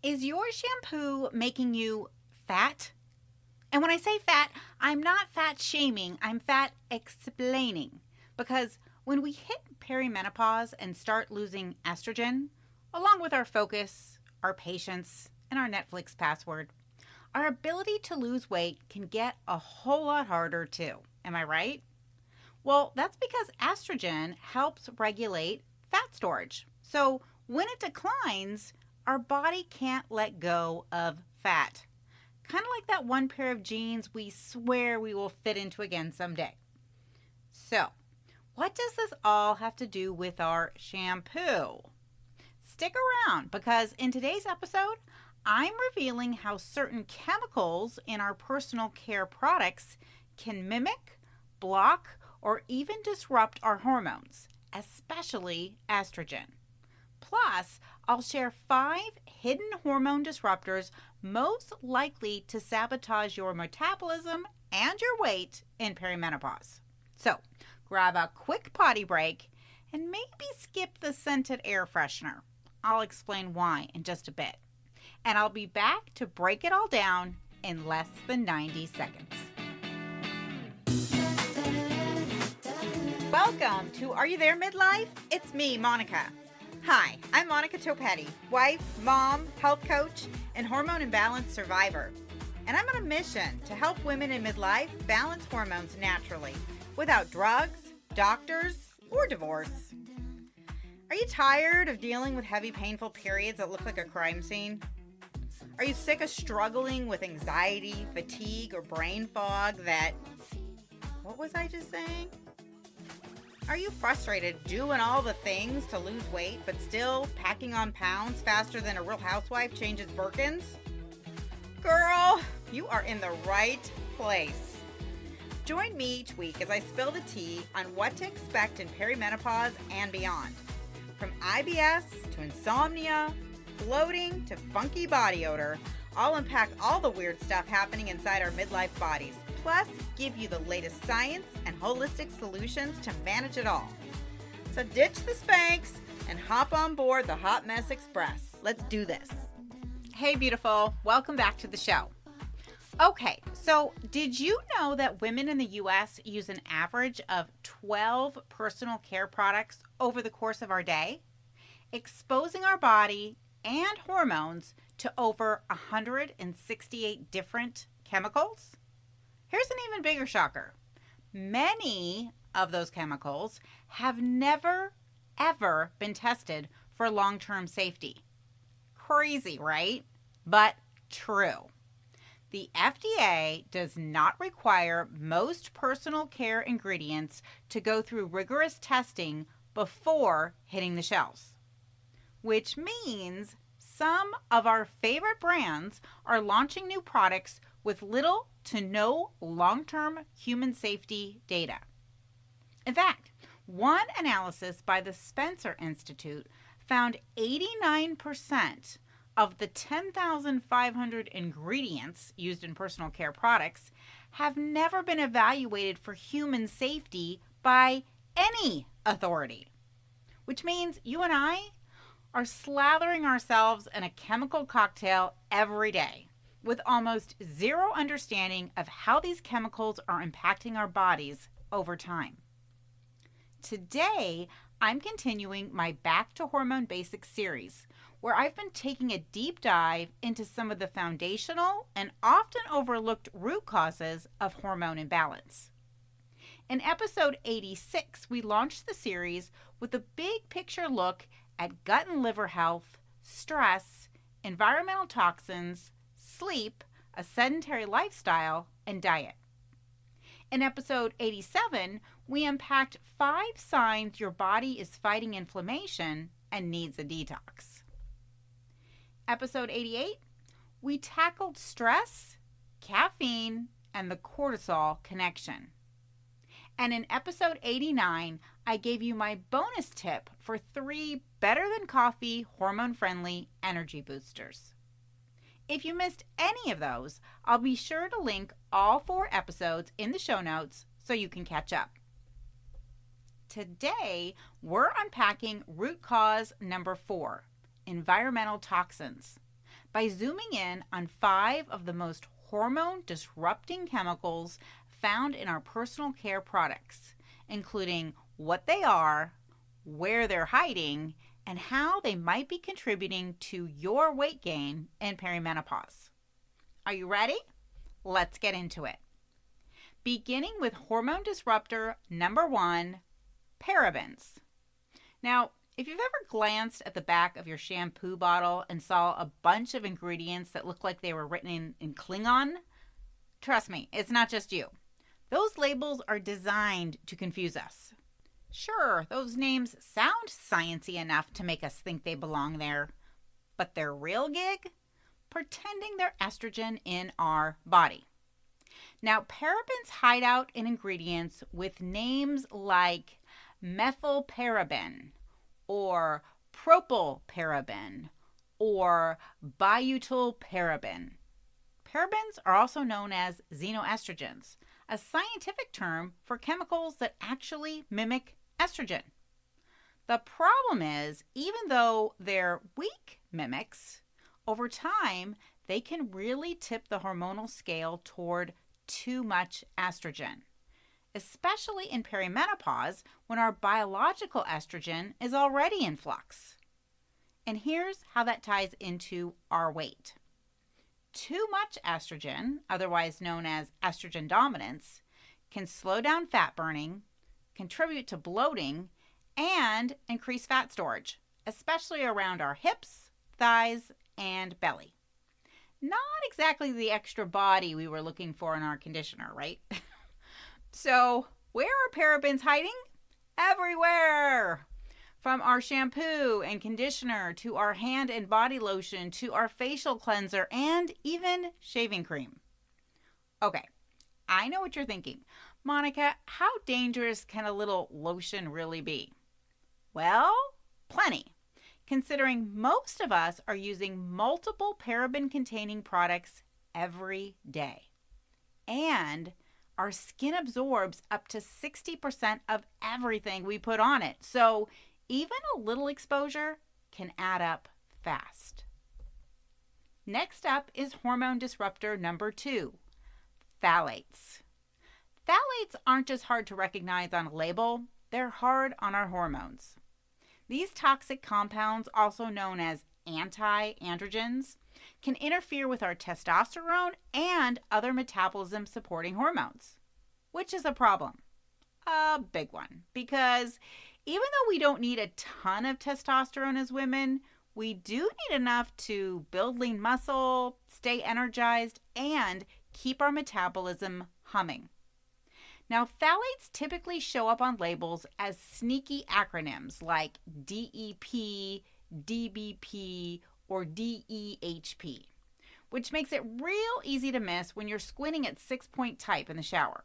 Is your shampoo making you fat? And when I say fat, I'm not fat shaming, I'm fat explaining. Because when we hit perimenopause and start losing estrogen, along with our focus, our patience, and our Netflix password, our ability to lose weight can get a whole lot harder too. Am I right? Well, that's because estrogen helps regulate fat storage. So when it declines, our body can't let go of fat. Kind of like that one pair of jeans we swear we will fit into again someday. So, what does this all have to do with our shampoo? Stick around because in today's episode, I'm revealing how certain chemicals in our personal care products can mimic, block, or even disrupt our hormones, especially estrogen. Plus, I'll share 5 hidden hormone disruptors most likely to sabotage your metabolism and your weight in perimenopause. So, grab a quick potty break and maybe skip the scented air freshener. I'll explain why in just a bit. And I'll be back to break it all down in less than 90 seconds. Welcome to Are You There Midlife? It's me, Monica. Hi, I'm Monica Topetti, wife, mom, health coach, and hormone imbalance survivor. And I'm on a mission to help women in midlife balance hormones naturally without drugs, doctors, or divorce. Are you tired of dealing with heavy, painful periods that look like a crime scene? Are you sick of struggling with anxiety, fatigue, or brain fog that... What was I just saying? Are you frustrated doing all the things to lose weight but still packing on pounds faster than a real housewife changes Birkins? Girl, you are in the right place. Join me each week as I spill the tea on what to expect in perimenopause and beyond. From IBS to insomnia, bloating to funky body odor, I'll unpack all the weird stuff happening inside our midlife bodies. Plus, give you the latest science and holistic solutions to manage it all. So ditch the Spanx and hop on board the Hot Mess Express. Let's do this. Hey, beautiful. Welcome back to the show. Okay, so did you know that women in the U.S. use an average of 12 personal care products over the course of our day, exposing our body and hormones to over 168 different chemicals? Here's an even bigger shocker. Many of those chemicals have never, ever been tested for long-term safety. Crazy, right? But true. The FDA does not require most personal care ingredients to go through rigorous testing before hitting the shelves, which means some of our favorite brands are launching new products with little to no long-term human safety data. In fact, one analysis by the Spencer Institute found 89% of the 10,500 ingredients used in personal care products have never been evaluated for human safety by any authority, which means you and I are slathering ourselves in a chemical cocktail every day with almost zero understanding of how these chemicals are impacting our bodies over time. Today, I'm continuing my Back to Hormone Basics series, where I've been taking a deep dive into some of the foundational and often overlooked root causes of hormone imbalance. In episode 86, we launched the series with a big picture look at gut and liver health, stress, environmental toxins, sleep, a sedentary lifestyle, and diet. In episode 87, we unpacked 5 signs your body is fighting inflammation and needs a detox. Episode 88, we tackled stress, caffeine, and the cortisol connection. And in episode 89, I gave you my bonus tip for 3 better-than-coffee, hormone-friendly energy boosters. If you missed any of those, I'll be sure to link all 4 episodes in the show notes so you can catch up. Today, we're unpacking root cause number 4, environmental toxins. by zooming in on 5 of the most hormone disrupting chemicals found in our personal care products, including what they are, where they're hiding, and how they might be contributing to your weight gain in perimenopause. Are you ready? Let's get into it. Beginning with hormone disruptor number 1, parabens. Now, if you've ever glanced at the back of your shampoo bottle and saw a bunch of ingredients that look like they were written in Klingon, trust me, it's not just you. Those labels are designed to confuse us. Sure, those names sound sciencey enough to make us think they belong there, but their real gig? Pretending they're estrogen in our body. Now, parabens hide out in ingredients with names like methylparaben or propylparaben or butylparaben. Parabens are also known as xenoestrogens, a scientific term for chemicals that actually mimic estrogen. The problem is, even though they're weak mimics, over time, they can really tip the hormonal scale toward too much estrogen, especially in perimenopause when our biological estrogen is already in flux. And here's how that ties into our weight. Too much estrogen, otherwise known as estrogen dominance, can slow down fat burning, contribute to bloating, and increase fat storage, especially around our hips, thighs, and belly. Not exactly the extra body we were looking for in our conditioner, right? So, where are parabens hiding? Everywhere! From our shampoo and conditioner to our hand and body lotion to our facial cleanser and even shaving cream. Okay, I know what you're thinking. Monica, how dangerous can a little lotion really be? Well, plenty, considering most of us are using multiple paraben-containing products every day. And our skin absorbs up to 60% of everything we put on it. So even a little exposure can add up fast. Next up is hormone disruptor number 2, phthalates. Phthalates aren't just hard to recognize on a label, they're hard on our hormones. These toxic compounds, also known as anti-androgens, can interfere with our testosterone and other metabolism-supporting hormones, which is a problem. A big one, because even though we don't need a ton of testosterone as women, we do need enough to build lean muscle, stay energized, and keep our metabolism humming. Now, phthalates typically show up on labels as sneaky acronyms like DEP, DBP, or DEHP, which makes it real easy to miss when you're squinting at 6-point type in the shower.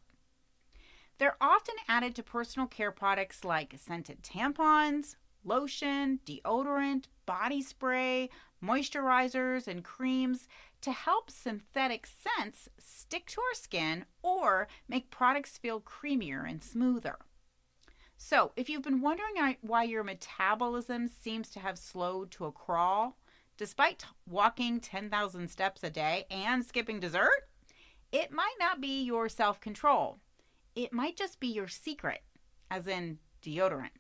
They're often added to personal care products like scented tampons, lotion, deodorant, body spray, moisturizers, and creams to help synthetic scents stick to our skin or make products feel creamier and smoother. So, if you've been wondering why your metabolism seems to have slowed to a crawl, despite walking 10,000 steps a day and skipping dessert, it might not be your self-control. It might just be your secret, as in deodorant.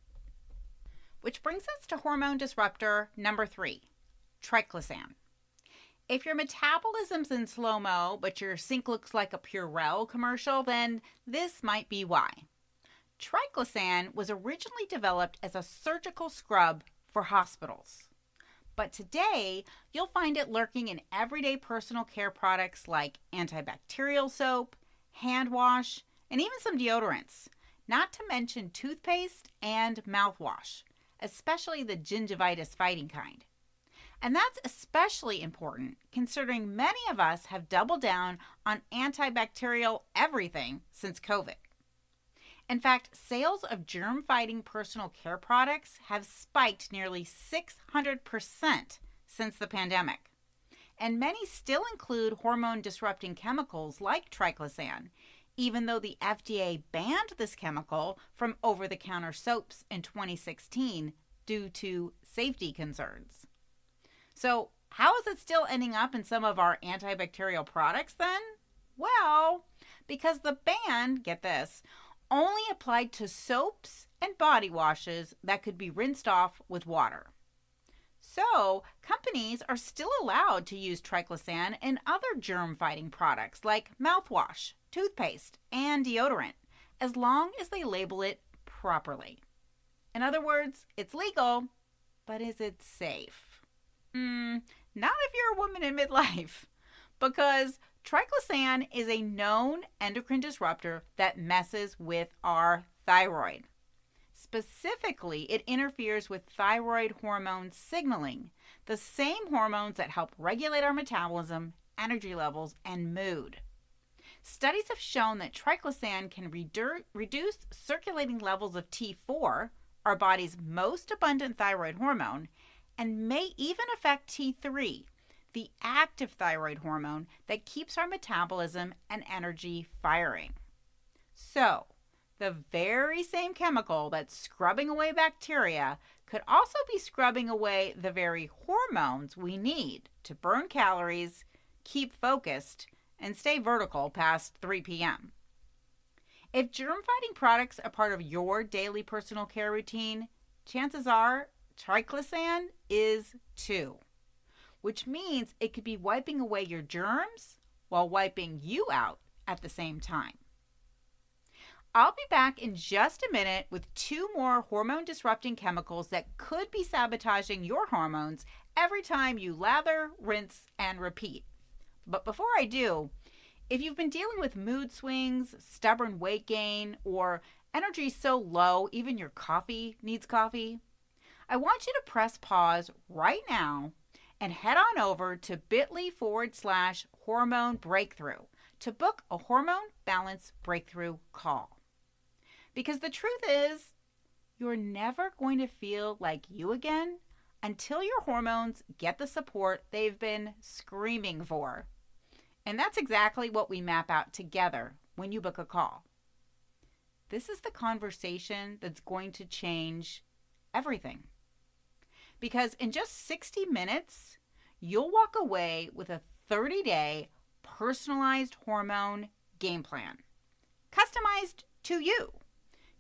Which brings us to hormone disruptor number 3, triclosan. If your metabolism's in slow-mo, but your sink looks like a Purell commercial, then this might be why. Triclosan was originally developed as a surgical scrub for hospitals. But today, you'll find it lurking in everyday personal care products like antibacterial soap, hand wash, and even some deodorants, not to mention toothpaste and mouthwash, especially the gingivitis fighting kind. And that's especially important considering many of us have doubled down on antibacterial everything since COVID. In fact, sales of germ-fighting personal care products have spiked nearly 600% since the pandemic. And many still include hormone-disrupting chemicals like triclosan, even though the FDA banned this chemical from over-the-counter soaps in 2016 due to safety concerns. So, how is it still ending up in some of our antibacterial products then? Well, because the ban, get this, only applied to soaps and body washes that could be rinsed off with water. So, companies are still allowed to use triclosan in other germ-fighting products like mouthwash, toothpaste, and deodorant, as long as they label it properly. In other words, it's legal, but is it safe? Not if you're a woman in midlife, because triclosan is a known endocrine disruptor that messes with our thyroid. Specifically, it interferes with thyroid hormone signaling, the same hormones that help regulate our metabolism, energy levels, and mood. Studies have shown that triclosan can reduce circulating levels of T4, our body's most abundant thyroid hormone, and may even affect T3, the active thyroid hormone that keeps our metabolism and energy firing. So, the very same chemical that's scrubbing away bacteria could also be scrubbing away the very hormones we need to burn calories, keep focused, and stay vertical past 3 p.m. If germ-fighting products are part of your daily personal care routine, chances are triclosan is too, which means it could be wiping away your germs while wiping you out at the same time. I'll be back in just a minute with 2 more hormone-disrupting chemicals that could be sabotaging your hormones every time you lather, rinse, and repeat. But before I do, if you've been dealing with mood swings, stubborn weight gain, or energy so low even your coffee needs coffee, I want you to press pause right now and head on over to bit.ly/hormone breakthrough to book a hormone balance breakthrough call. Because the truth is, you're never going to feel like you again until your hormones get the support they've been screaming for. And that's exactly what we map out together when you book a call. This is the conversation that's going to change everything. Because in just 60 minutes, you'll walk away with a 30-day personalized hormone game plan, customized to you,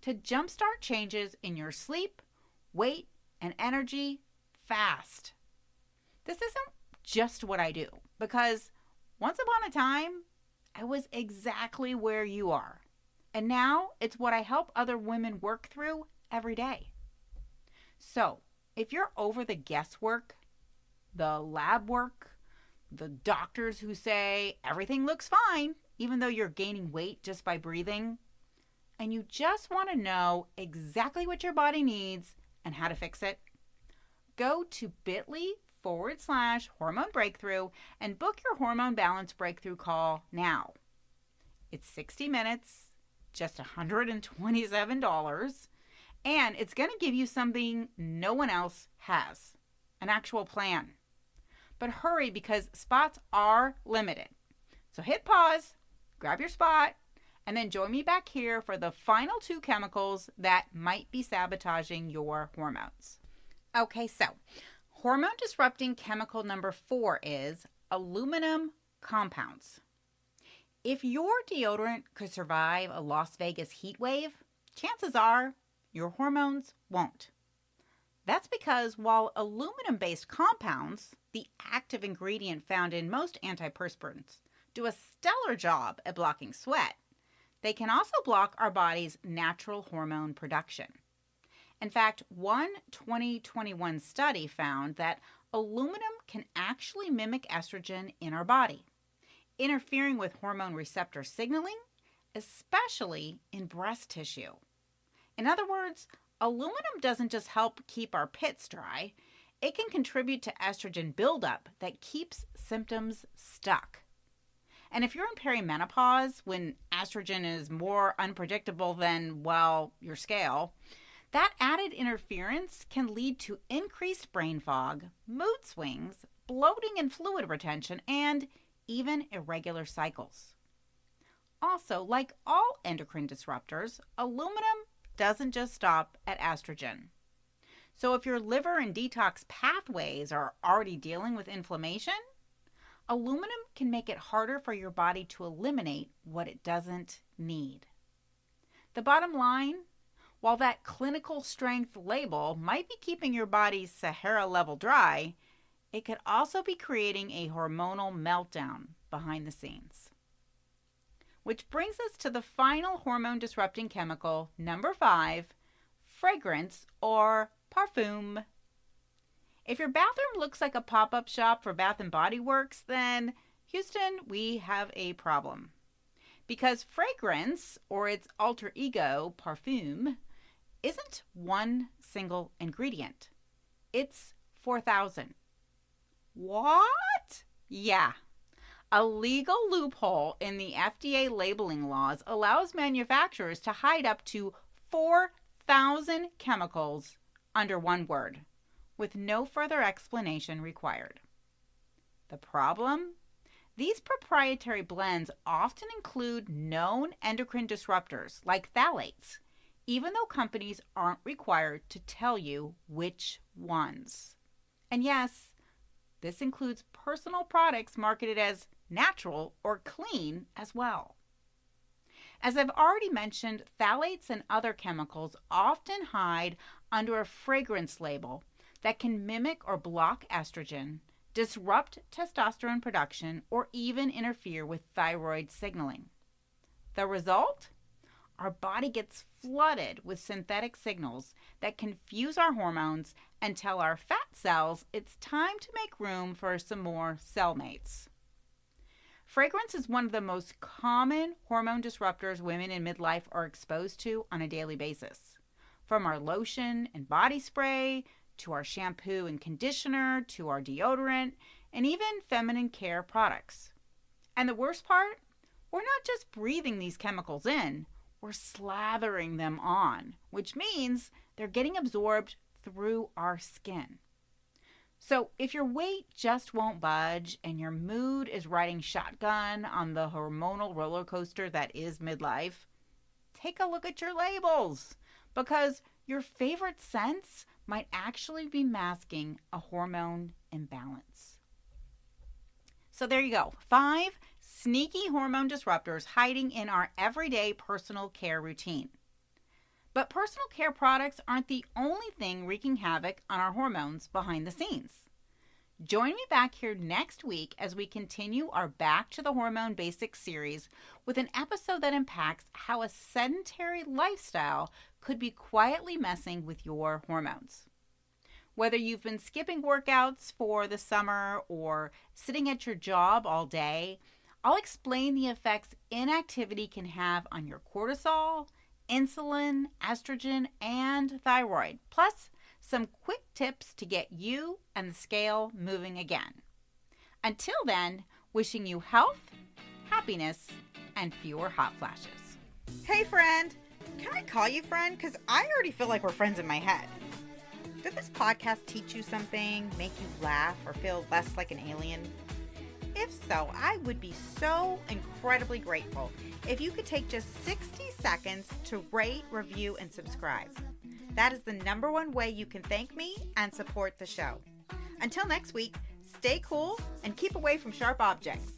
to jumpstart changes in your sleep, weight, and energy fast. This isn't just what I do, because once upon a time, I was exactly where you are. And now it's what I help other women work through every day. So, if you're over the guesswork, the lab work, the doctors who say everything looks fine, even though you're gaining weight just by breathing, and you just want to know exactly what your body needs and how to fix it, go to bit.ly/hormone breakthrough and book your hormone balance breakthrough call now. It's 60 minutes, just $127, and it's going to give you something no one else has, an actual plan. But hurry, because spots are limited. So hit pause, grab your spot, and then join me back here for the final 2 chemicals that might be sabotaging your hormones. Okay, so hormone disrupting chemical number 4 is aluminum compounds. If your deodorant could survive a Las Vegas heat wave, chances are your hormones won't. That's because while aluminum-based compounds, the active ingredient found in most antiperspirants, do a stellar job at blocking sweat, they can also block our body's natural hormone production. In fact, one 2021 study found that aluminum can actually mimic estrogen in our body, interfering with hormone receptor signaling, especially in breast tissue. In other words, aluminum doesn't just help keep our pits dry, it can contribute to estrogen buildup that keeps symptoms stuck. And if you're in perimenopause, when estrogen is more unpredictable than, well, your scale, that added interference can lead to increased brain fog, mood swings, bloating and fluid retention, and even irregular cycles. Also, like all endocrine disruptors, aluminum doesn't just stop at estrogen. So if your liver and detox pathways are already dealing with inflammation, aluminum can make it harder for your body to eliminate what it doesn't need. The bottom line, while that clinical strength label might be keeping your body's Sahara level dry, it could also be creating a hormonal meltdown behind the scenes. Which brings us to the final hormone disrupting chemical, number 5, fragrance or parfum. If your bathroom looks like a pop-up shop for Bath & Body Works, then Houston, we have a problem. Because fragrance, or its alter ego, parfum, isn't one single ingredient. It's 4,000. What? Yeah. A legal loophole in the FDA labeling laws allows manufacturers to hide up to 4,000 chemicals under one word, with no further explanation required. The problem? These proprietary blends often include known endocrine disruptors like phthalates, even though companies aren't required to tell you which ones. And yes, this includes personal products marketed as natural or clean as well. As I've already mentioned, phthalates and other chemicals often hide under a fragrance label that can mimic or block estrogen, disrupt testosterone production, or even interfere with thyroid signaling. The result? Our body gets flooded with synthetic signals that confuse our hormones and tell our fat cells it's time to make room for some more cellmates. Fragrance is one of the most common hormone disruptors women in midlife are exposed to on a daily basis. From our lotion and body spray, to our shampoo and conditioner, to our deodorant, and even feminine care products. And the worst part? We're not just breathing these chemicals in, we're slathering them on, which means they're getting absorbed through our skin. So if your weight just won't budge and your mood is riding shotgun on the hormonal roller coaster that is midlife, take a look at your labels, because your favorite scents might actually be masking a hormone imbalance. So there you go. 5 sneaky hormone disruptors hiding in our everyday personal care routine. But personal care products aren't the only thing wreaking havoc on our hormones behind the scenes. Join me back here next week as we continue our Back to the Hormone Basics series with an episode that unpacks how a sedentary lifestyle could be quietly messing with your hormones. Whether you've been skipping workouts for the summer or sitting at your job all day, I'll explain the effects inactivity can have on your cortisol, insulin, estrogen, and thyroid, plus some quick tips to get you and the scale moving again. Until then, wishing you health, happiness, and fewer hot flashes. Hey friend, can I call you friend? Because I already feel like we're friends in my head. Did this podcast teach you something, make you laugh, or feel less like an alien? If so, I would be so incredibly grateful if you could take just 60 seconds to rate, review, and subscribe. That is the number one way you can thank me and support the show. Until next week, stay cool and keep away from sharp objects.